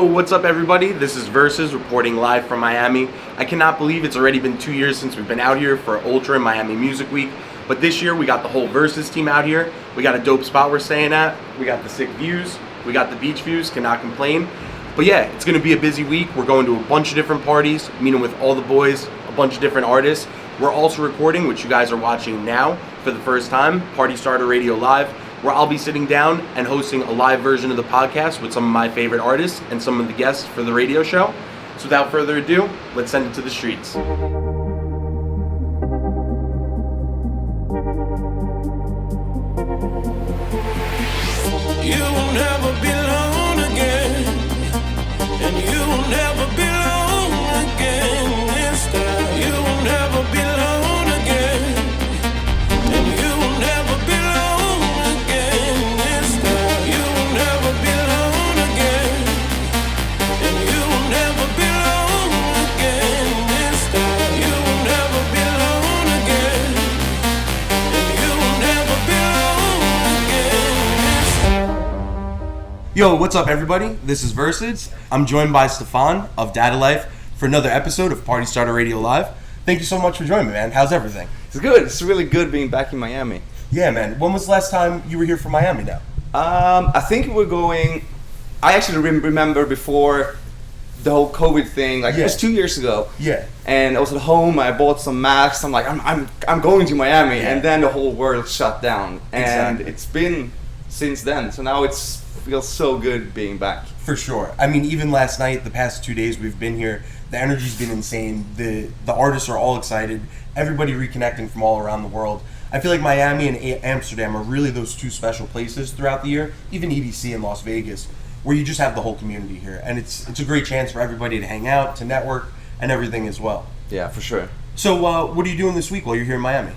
what's up everybody? This is Versus reporting live from Miami. I cannot believe it's already been 2 years since we've been out here for Ultra Miami Music Week. But this year we got the whole Versus team out here. We got a dope spot we're staying at. We got the sick views. We got the beach views, cannot complain. But yeah, it's gonna be a busy week. We're going to a bunch of different parties, meeting with all the boys, a bunch of different artists. We're also recording, which you guys are watching now for the first time, Party Starter Radio Live, where I'll be sitting down and hosting a live version of the podcast with some of my favorite artists and some of the guests for the radio show. So without further ado, let's send it to the streets. You will never be alone again, and you will never be alone again this time. You will never be alone again, and you will never be alone again this time. You will never be alone again, and you will never be alone again this time. You will never be alone again, and you will never be alone again this time. Yo, what's up everybody? This is Versus. I'm joined by Stefan of Dataland for another episode of Party Starter Radio Live. Thank you so much for joining me, man. How's everything? It's good. It's really good being back in Miami. Yeah, man. When was the last time you were here from Miami now? I think we're going. I actually remember before the whole COVID thing. Like it was 2 years ago. Yeah. And I was at home. I bought some masks. I'm like, I'm going to Miami, Yeah. and then the whole world shut down. And Exactly. it's been since then. So now it's feels so good being back. For sure. I mean, even last night, the past 2 days we've been here, the energy's been insane. The artists are all excited. Everybody reconnecting from all around the world. I feel like Miami and Amsterdam are really those two special places throughout the year. Even EDC in Las Vegas, where you just have the whole community here, and it's a great chance for everybody to hang out, to network, and everything as well. Yeah, for sure. So, what are you doing this week while you're here in Miami?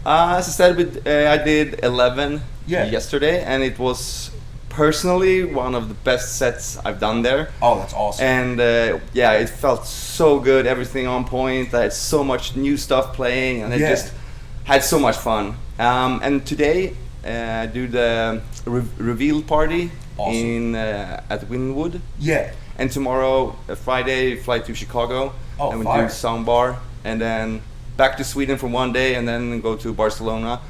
As I said, I did 11 Yeah. yesterday, and it was personally one of the best sets I've done there. Oh, that's awesome. And it felt so good, everything on point. I had so much new stuff playing, and I just had so much fun. And today I do the reveal party Awesome. at Wynwood. Yeah. And tomorrow, Friday, fly to Chicago, Oh, and we fire. do sound bar, and then back to Sweden for one day, and then go to Barcelona.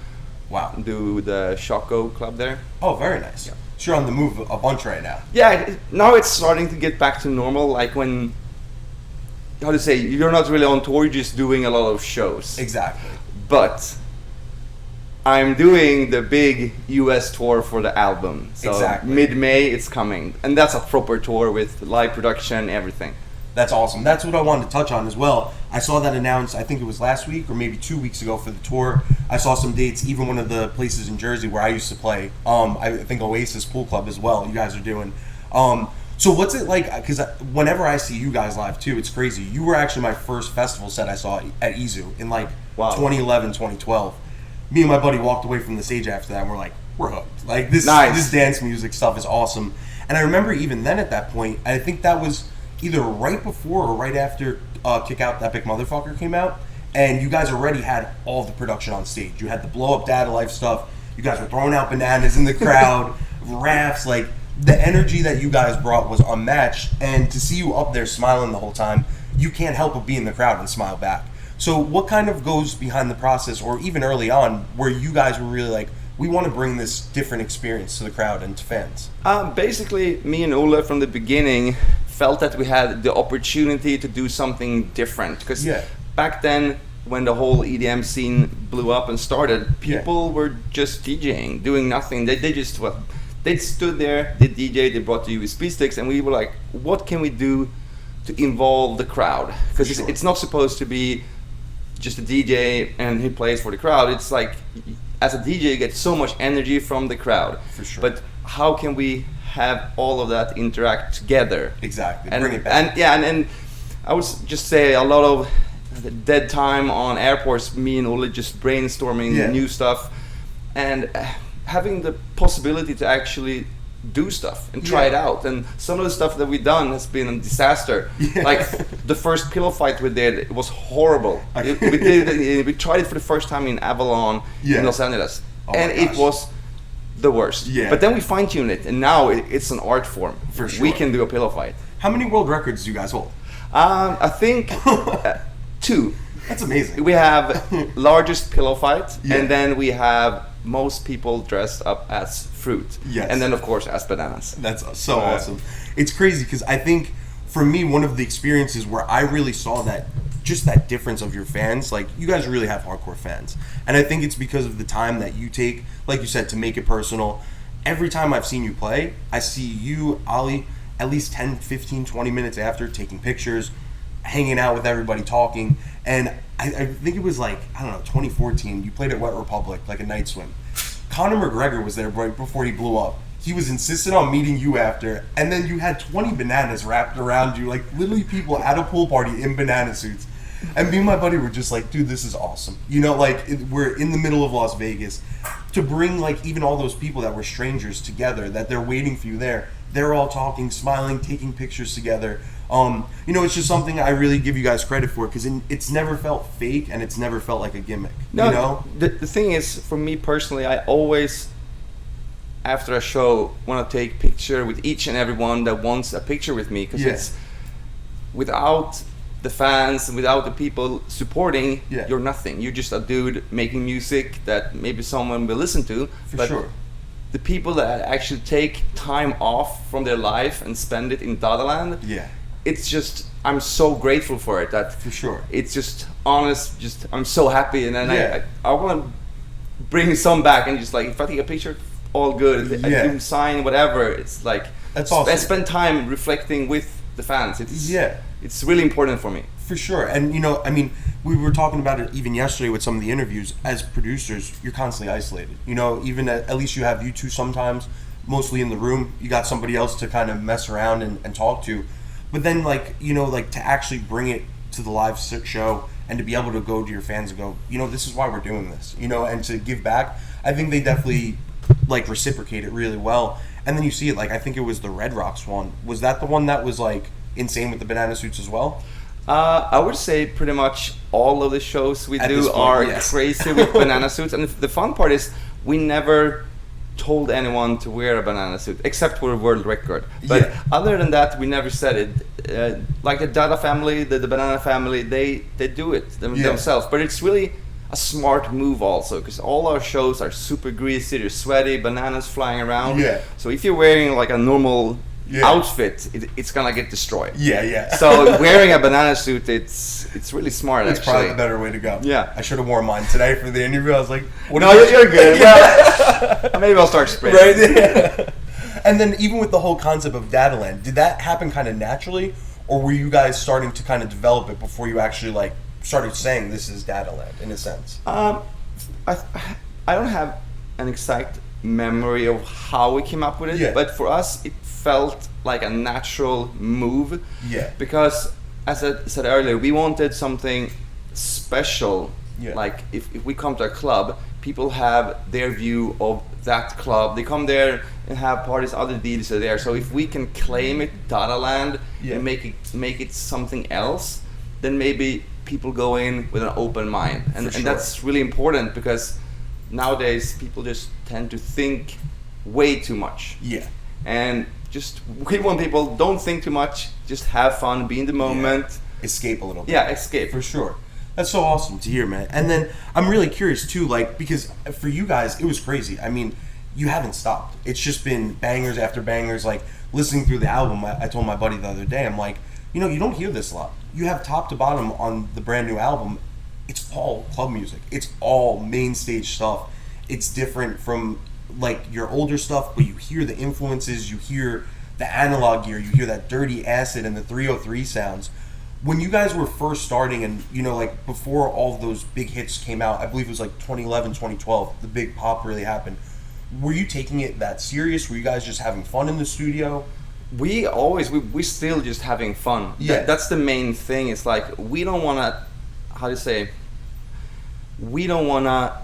Wow. Do the Choco Club there. Oh, very nice. Yeah. So you're on the move a bunch right now. Yeah, now it's starting to get back to normal. Like when, how to say, you're not really on tour, you're just doing a lot of shows. Exactly. But I'm doing the big US tour for the album. So Exactly. mid-May it's coming. And that's a proper tour with live production, everything. That's awesome. That's what I wanted to touch on as well. I saw that announced, I think it was last week or maybe 2 weeks ago for the tour. I saw some dates, even one of the places in Jersey where I used to play. I think Oasis Pool Club as well, you guys are doing. So what's it like, because whenever I see you guys live too, it's crazy. You were actually my first festival set I saw at Izu in like Wow. 2011, 2012. Me and my buddy walked away from the stage after that and we're like, we're hooked. Like this dance music stuff is awesome. And I remember even then at that point, I think that was either right before or right after Kick Out That Big Motherfucker came out, and you guys already had all the production on stage. You had the blow up Data Life stuff. You guys were throwing out bananas in the crowd, rafts. Like the energy that you guys brought was unmatched. And to see you up there smiling the whole time, you can't help but be in the crowd and smile back. So what kind of goes behind the process, or even early on, where you guys were really like, we want to bring this different experience to the crowd and to fans? Basically, me and Ola from the beginning felt that we had the opportunity to do something different. Because back then, when the whole EDM scene blew up and started, people were just DJing, doing nothing. They stood there, they DJ, they brought the USB sticks, and we were like, what can we do to involve the crowd? Because it's not supposed to be just a DJ and he plays for the crowd. It's like, as a DJ, you get so much energy from the crowd. For sure. But how can we have all of that interact together? Exactly. And, Bring it back. and I would just say a lot of the dead time on airports, me and Ole just brainstorming new stuff, and having the possibility to actually do stuff and try it out. And some of the stuff that we've done has been a disaster. Like the first pillow fight we did, it was horrible. We tried it for the first time in Avalon in Los Angeles, and it was the worst. But then we fine-tuned it, and now it's an art form. For sure. We can do a pillow fight. How many world records do you guys hold? I think 2. That's amazing. We have largest pillow fight, and then we have most people dressed up as fruit. Yes. And then, of course, as bananas. That's so awesome. It's crazy because I think, for me, one of the experiences where I really saw that, just that difference of your fans, like, you guys really have hardcore fans. And I think it's because of the time that you take, like you said, to make it personal. Every time I've seen you play, I see you, Ali, at least 10, 15, 20 minutes after, taking pictures, hanging out with everybody, talking. And I think it was like, I don't know, 2014, you played at Wet Republic, like a night swim. Conor McGregor was there right before he blew up. He was insistent on meeting you after, and then you had 20 bananas wrapped around you, like literally people at a pool party in banana suits. And me and my buddy were just like, dude, this is awesome. You know, like, we're in the middle of Las Vegas. To bring, like, even all those people that were strangers together, that they're waiting for you there, they're all talking, smiling, taking pictures together. You know, it's just something I really give you guys credit for, because it's never felt fake and it's never felt like a gimmick. No, you know? The thing is, for me personally, I always, after a show, want to take picture with each and everyone that wants a picture with me, because it's without the fans and without the people supporting, you're nothing. You're just a dude making music that maybe someone will listen to. For sure. The people that actually take time off from their life and spend it in Dataland, it's just, I'm so grateful for it. That for sure. It's just honest, just I'm so happy, and then I want to bring some back, and just like, if I take a picture, all good. I do sign whatever. It's like, that's awesome. I spend time reflecting with the fans. It's really important for me. For sure. And, you know, I mean, we were talking about it even yesterday with some of the interviews. As producers, you're constantly isolated. You know, even at least you have you two sometimes, mostly in the room. You got somebody else to kind of mess around and talk to. But then, like, you know, like, to actually bring it to the live show and to be able to go to your fans and go, you know, this is why we're doing this, you know, and to give back, I think they definitely, like, reciprocate it really well. And then you see it, like, I think it was the Red Rocks one. Was that the one that was, like, insane with the banana suits as well? I would say pretty much all of the shows we do are crazy with banana suits. And the fun part is we never told anyone to wear a banana suit except for a world record. But other than that, we never said it. Like the Dada family, the banana family, they do it themselves. But it's really a smart move also, because all our shows are super greasy, they're sweaty, bananas flying around. So if you're wearing like a normal outfit, it's gonna get destroyed. So wearing a banana suit, it's really smart. It's actually probably the better way to go. Yeah, I should have worn mine today for the interview. I was like, "No, you're good." Maybe I'll start spraying. Right. And then even with the whole concept of Dataland, did that happen kind of naturally, or were you guys starting to kind of develop it before you actually like started saying this is Dataland in a sense? I don't have an exact memory of how we came up with it, but for us it felt like a natural move, because as I said earlier, we wanted something special. Like if we come to a club, people have their view of that club. They come there and have parties, other DJs are there. So if we can claim it Dataland and make it something else, then maybe people go in with an open mind, and that's really important, because nowadays people just tend to think way too much. And just we want people, don't think too much, just have fun, be in the moment, escape a little bit. Escape for sure. That's so awesome to hear, man. And then I'm really curious too, like, because for you guys it was crazy. I mean, you haven't stopped. It's just been bangers after bangers. Like, listening through the album, I told my buddy the other day, I'm like, you know, you don't hear this a lot. You have top to bottom on the brand new album, it's all club music. It's all main stage stuff. It's different from like your older stuff, but you hear the influences, you hear the analog gear, you hear that dirty acid and the 303 sounds. When you guys were first starting, and you know, like before all of those big hits came out, I believe it was like 2011, 2012, the big pop really happened. Were you taking it that serious? Were you guys just having fun in the studio? We still just having fun. That's the main thing. It's like, we don't want to, we don't want to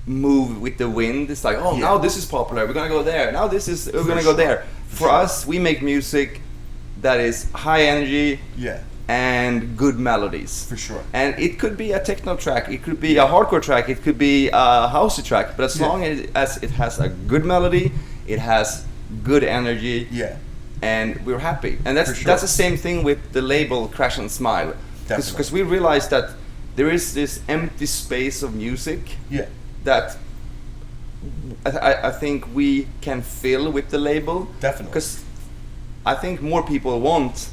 move with the wind. It's like, now this is popular, we're going to go there. Now we're going to go there. For us, we make music that is high energy and good melodies. For sure. And it could be a techno track, it could be a hardcore track, it could be a housey track, but as long as it has a good melody, it has good energy, and we're happy. And that's sure. that's the same thing with the label Crash and Smile, because we realized that there is this empty space of music that I think we can fill with the label. Definitely. Because I think more people want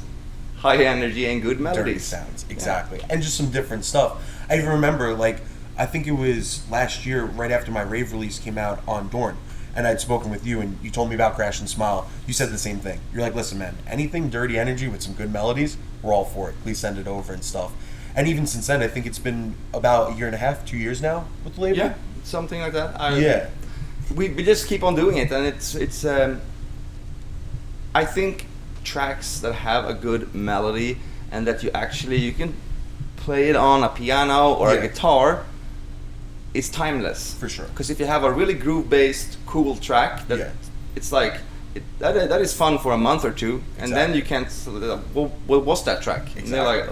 high energy and good melodies. Dirty sounds, exactly. And just some different stuff. I even remember, like, I think it was last year, right after my rave release came out on Dorn, and I'd spoken with you, and you told me about Crash and Smile. You said the same thing. You're like, listen, man, anything dirty energy with some good melodies, we're all for it. Please send it over and stuff. And even since then, I think it's been about a year and a half, 2 years now with the label. Yeah, something like that. We just keep on doing it, and it's I think tracks that have a good melody and that you can play it on a piano or a guitar is timeless. For sure. Because if you have a really groove-based, cool track, it's like that is fun for a month or two, and then you can't. What was that track? Exactly. And they're like,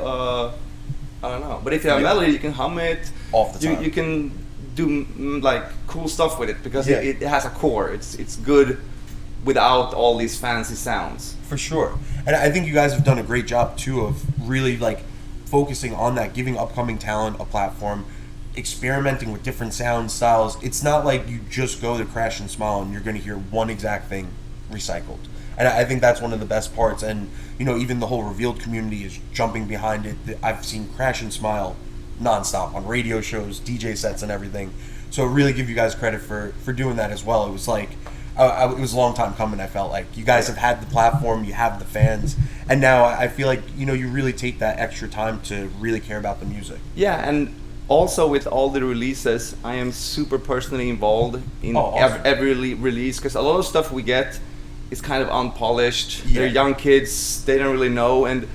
I don't know. But if you have a melody, you can hum it. Off the time. You can do like cool stuff with it because it has a core. It's good without all these fancy sounds. For sure. And I think you guys have done a great job too of really like focusing on that, giving upcoming talent a platform, experimenting with different sound styles. It's not like you just go to Crash and Smile and you're going to hear one exact thing recycled. And I think that's one of the best parts. And, you know, even the whole Revealed community is jumping behind it. I've seen Crash and Smile nonstop on radio shows, DJ sets and everything. So really give you guys credit for doing that as well. It was like, it was a long time coming. I felt like you guys have had the platform, you have the fans, and now I feel like, you know, you really take that extra time to really care about the music. Yeah, and also with all the releases, I am super personally involved in awesome. every release, because a lot of stuff we get is kind of unpolished. They're young kids, they don't really know, and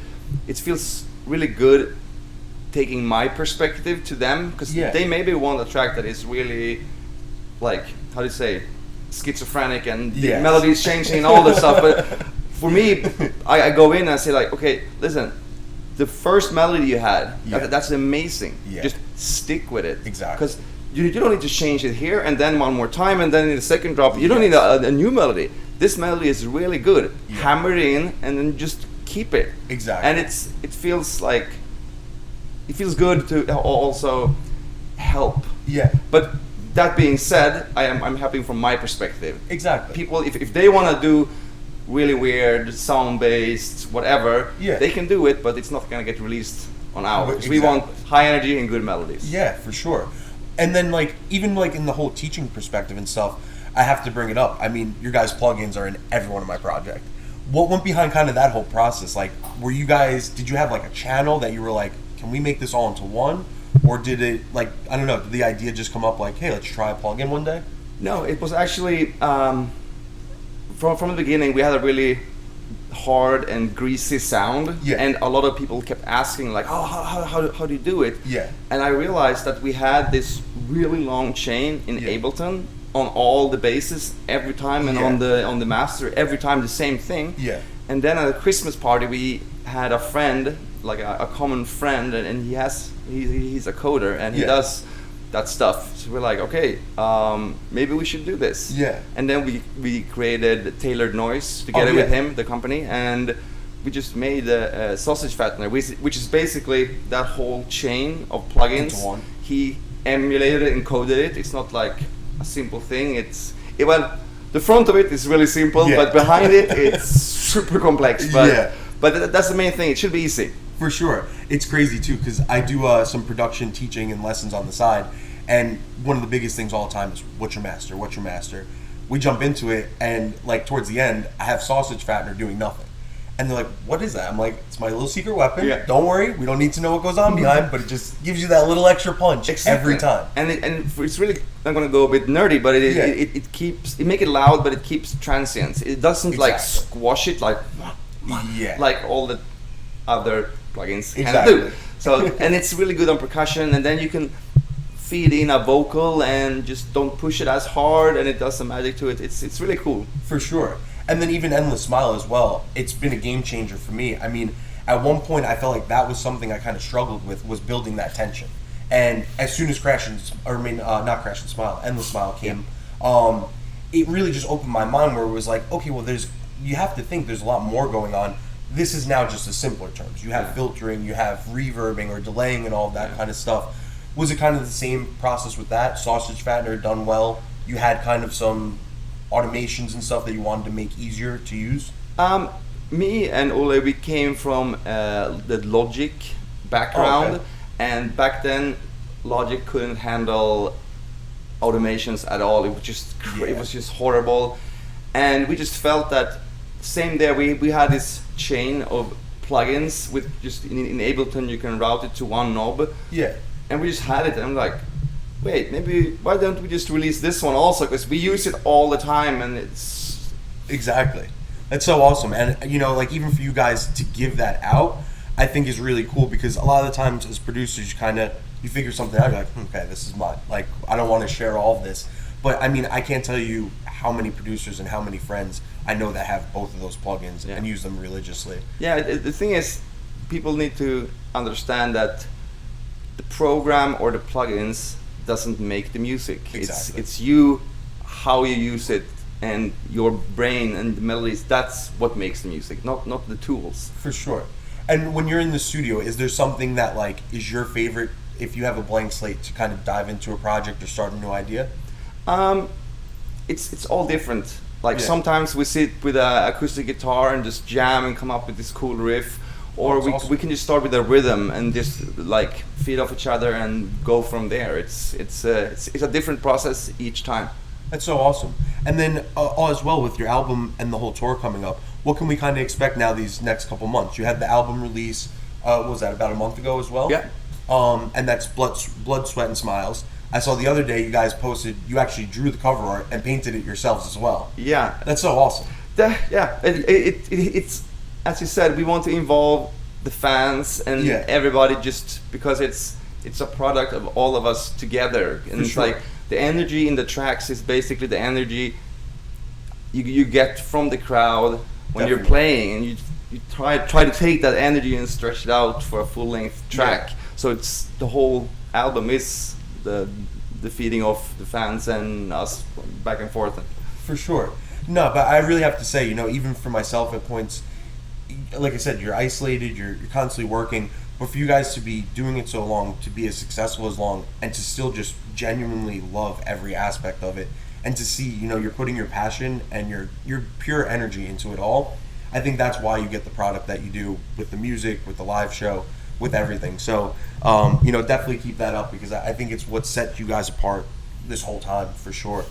it feels really good taking my perspective to them, because they maybe want a track that is really, like, how do you say, schizophrenic and the melodies changing and all this stuff. But for me, I go in and I say like, okay, listen, the first melody you had, that's amazing. Just stick with it. Exactly. Because you don't need to change it here and then one more time and then in the second drop. You don't need a new melody. This melody is really good. Hammer it in and then just keep it. Exactly. And it feels good to also help. Yeah. But that being said, I'm happy from my perspective. Exactly. People, if they want to do really weird, sound-based, whatever, they can do it, but it's not going to get released on ours. Because we want high energy and good melodies. Yeah, for sure. And then, like, even like in the whole teaching perspective and stuff, I have to bring it up. I mean, your guys' plugins are in every one of my project. What went behind kind of that whole process? Like, did you have like a channel that you were like, can we make this all into one? Or did it, like, I don't know, did the idea just come up like, hey, let's try a plugin one day? No, it was actually, from the beginning, we had a really hard and greasy sound. Yeah. And a lot of people kept asking, like, oh, how do you do it? Yeah. And I realized that we had this really long chain in Ableton on all the basses every time, and on the master every time the same thing. Yeah. And then at a Christmas party, we had a friend, like a common friend, and he's a coder and he does that stuff. So we're like, okay, maybe we should do this. Yeah. And then we created Tailored Noise together with him, the company, and we just made a Sausage Fattener, which is basically that whole chain of plugins. Into one. He emulated it and coded it. It's not like a simple thing. Well, the front of it is really simple, but behind it, it's super complex. But that's the main thing. It should be easy. For sure. It's crazy too, because I do some production teaching and lessons on the side, and one of the biggest things all the time is what's your master? We jump into it, and like towards the end, I have Sausage Fattener doing nothing. And they're like, what is that? I'm like, it's my little secret weapon. Yeah. Don't worry, we don't need to know what goes on behind, but it just gives you that little extra punch every time. And it's really, I'm going to go a bit nerdy, but it keeps, it make it loud, but it keeps transients. It doesn't like squash it like all the other plugins can do. So, and it's really good on percussion, and then you can feed in a vocal and just don't push it as hard, and it does some magic to it. It's really cool. For sure. And then even Endless Smile as well, it's been a game changer for me. I mean, at one point I felt like that was something I kind of struggled with, was building that tension. And as soon as Endless Smile came, it really just opened my mind, where it was like, okay, well, you have to think there's a lot more going on. This is now just the simpler terms. You have filtering, you have reverbing or delaying and all of that kind of stuff. Was it kind of the same process with that? Sausage Fattener done well. You had kind of some automations and stuff that you wanted to make easier to use? Me and Ole, we came from the Logic background, and back then Logic couldn't handle automations at all. It was just it was just horrible, and we just felt that same there. We had this chain of plugins with just in Ableton you can route it to one knob. Yeah. And we just had it, and I'm like, wait, maybe why don't we just release this one also? Because we use it all the time, and it's exactly. That's so awesome. And you know, like even for you guys to give that out, I think is really cool, because a lot of the times as producers you figure something out, you're like, okay, this is mine. Like I don't want to share all of this. But I mean, I can't tell you how many producers and how many friends I know that have both of those plugins and use them religiously. Yeah, the thing is, people need to understand that the program or the plugins doesn't make the music. Exactly. It's you, how you use it, and your brain and the melodies. That's what makes the music, not the tools. For sure. And when you're in the studio, is there something that like is your favorite if you have a blank slate to kind of dive into a project or start a new idea? It's all different. Like sometimes we sit with an acoustic guitar and just jam and come up with this cool riff, or we can just start with a rhythm and just like feed off each other and go from there. It's a different process each time. That's so awesome. And then as well with your album and the whole tour coming up, what can we kind of expect now these next couple months? You had the album release, what was that, about a month ago as well? Yeah. And that's Blood, Sweat, and Smiles. I saw the other day you guys posted, you actually drew the cover art and painted it yourselves as well. Yeah. That's so awesome. It's as you said, we want to involve the fans and everybody, just because it's a product of all of us together. And it's like the energy in the tracks is basically the energy you get from the crowd when you're playing, and you try to take that energy and stretch it out for a full length track. So it's the whole album is the feeding off the fans and us back and forth. For sure. No, but I really have to say, you know, even for myself at points, like I said, you're isolated, you're constantly working, but for you guys to be doing it so long, to be as successful as long, and to still just genuinely love every aspect of it, and to see, you know, you're putting your passion and your pure energy into it all, I think that's why you get the product that you do with the music, with the live show, with everything. So, you know, definitely keep that up, because I think it's what set you guys apart this whole time, for sure.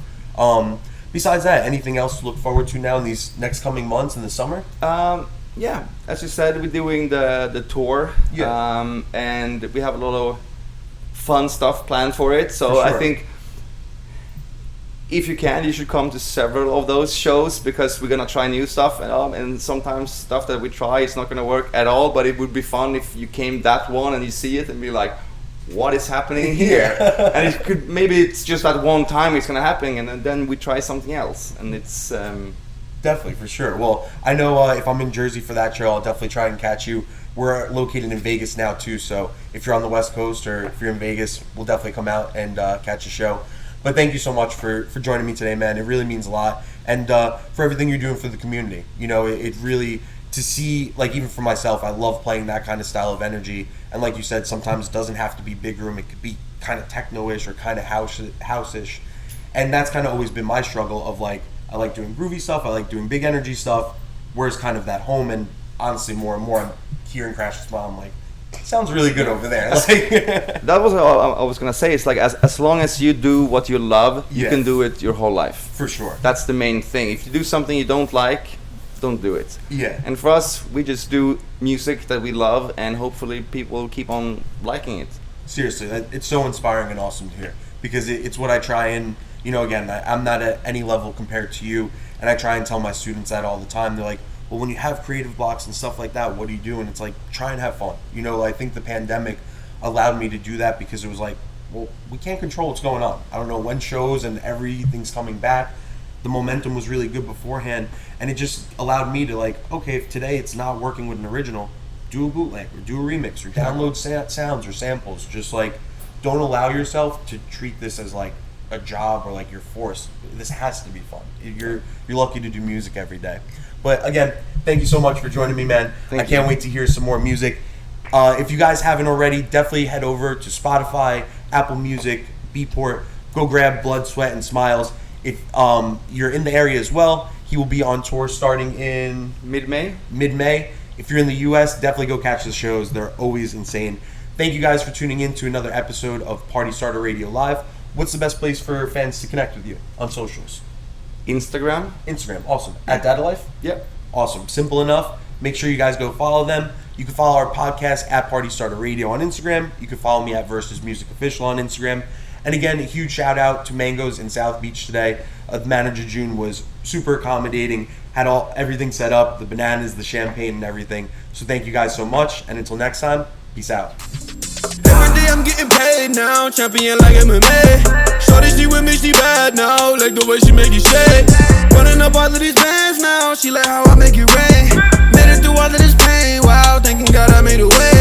Besides that, anything else to look forward to now in these next coming months in the summer? Yeah, as you said, we're doing the tour, and we have a lot of fun stuff planned for it. So I think if you can, you should come to several of those shows, because we're gonna try new stuff, and sometimes stuff that we try is not gonna work at all. But it would be fun if you came that one and you see it and be like, what is happening here? And it could, maybe it's just at one time it's gonna happen, and then we try something else, and it's definitely, for sure. Well, I know if I'm in Jersey for that show, I'll definitely try and catch you. We're located in Vegas now too, so if you're on the West Coast or if you're in Vegas, we'll definitely come out and catch a show. But thank you so much for joining me today, man. It really means a lot, and for everything you're doing for the community. You know, it really, to see, like, even for myself, I love playing that kind of style of energy. And like you said, sometimes it doesn't have to be big room. It could be kind of techno-ish or kind of house-ish. And that's kind of always been my struggle of, like, I like doing groovy stuff, I like doing big energy stuff, whereas kind of that home. And honestly, more and more I'm hearing Crash and Smile, I'm like, sounds really good over there. Like, that was what I was gonna say. It's like as long as you do what you love, you can do it your whole life. For sure. That's the main thing. If you do something you don't like, don't do it. Yeah. And for us, we just do music that we love, and hopefully people keep on liking it. Seriously, it's so inspiring and awesome to hear, because it's what I try and, you know, again, I'm not at any level compared to you, and I try and tell my students that all the time. They're like, well, when you have creative blocks and stuff like that, what do you do? And it's like, try and have fun. You know, I think the pandemic allowed me to do that, because it was like, well, we can't control what's going on. I don't know when shows and everything's coming back. The momentum was really good beforehand, and it just allowed me to, like, okay, if today it's not working with an original, do a bootleg or do a remix or download sounds or samples. Just like, don't allow yourself to treat this as like a job or like you're forced. This has to be fun. You're lucky to do music every day. But again, thank you so much for joining me, man. I can't wait to hear some more music. If you guys haven't already, definitely head over to Spotify, Apple Music, Beatport. Go grab Blood, Sweat, and Smiles. If you're in the area as well, he will be on tour starting in mid-May. If you're in the U.S., definitely go catch the shows. They're always insane. Thank you guys for tuning in to another episode of Party Starter Radio Live. What's the best place for fans to connect with you on socials? Instagram, awesome. At Dada Life? Yep. Awesome. Simple enough. Make sure you guys go follow them. You can follow our podcast at Party Starter Radio on Instagram. You can follow me at Versus Music Official on Instagram. And again, a huge shout out to Mangoes in South Beach today. The manager June was super accommodating, had everything set up, the bananas, the champagne, and everything. So thank you guys so much, and until next time, peace out. Every day I'm getting paid now, champion like MMA. Shorty, she with me, she bad now, like the way she make it shake. Running up all of these bands now, she like how I make it rain. Made it through all of this pain, wow, thanking God I made a way.